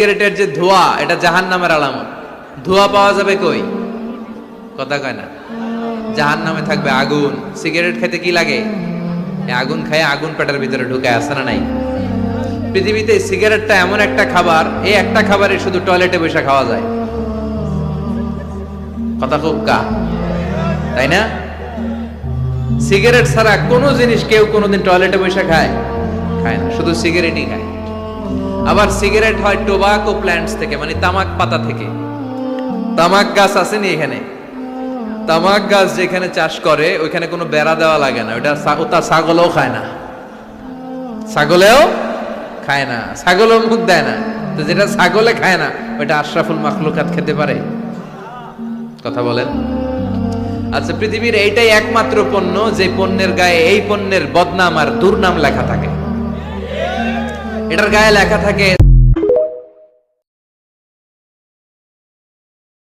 সিগারেটের যে ধোঁয়া, এটা জাহান্নামের আলামত। ধোঁয়া পাওয়া যাবে কই? কথা কয় না। জাহান্নামে থাকবে আগুন। সিগারেট খেতে কি লাগে? এই আগুন খায়, আগুন পেটের ভিতরে ঢুকে, আসে না নাই? পৃথিবীতে সিগারেটটা এমন একটা খাবার, এই একটা খাবারে শুধু টয়লেটে বসে খাওয়া যায়। কথা খুব কা, তাই না? সিগারেট ছাড়া কোনো জিনিস কেউ কোনোদিন টয়লেটে বসে খায়? খায় না, শুধু সিগারেটই খায়। আবার সিগারেট হয় টোবাকো প্ল্যান্টস থেকে, মানে তামাক পাতা থেকে। তামাক গাছ আসেনি এখানে? তামাক গাছ যেখানে চাষ করে ওইখানে কোনো বেড়া দেওয়া লাগে না, ওটা ছাগলও খায় না। ছাগলেও খায় না, ছাগলও মুখ দেয় না। তো যেটা ছাগলে খায় না ওইটা আশরাফুল মাখলুকাত খেতে পারে? কথা বলেন। আচ্ছা, পৃথিবীর এইটাই একমাত্র পণ্য যে পণ্যের গায়ে এই পণ্যের বদনাম আর দুর্নাম লেখা থাকে। এটার গায়ে লেখা থাকে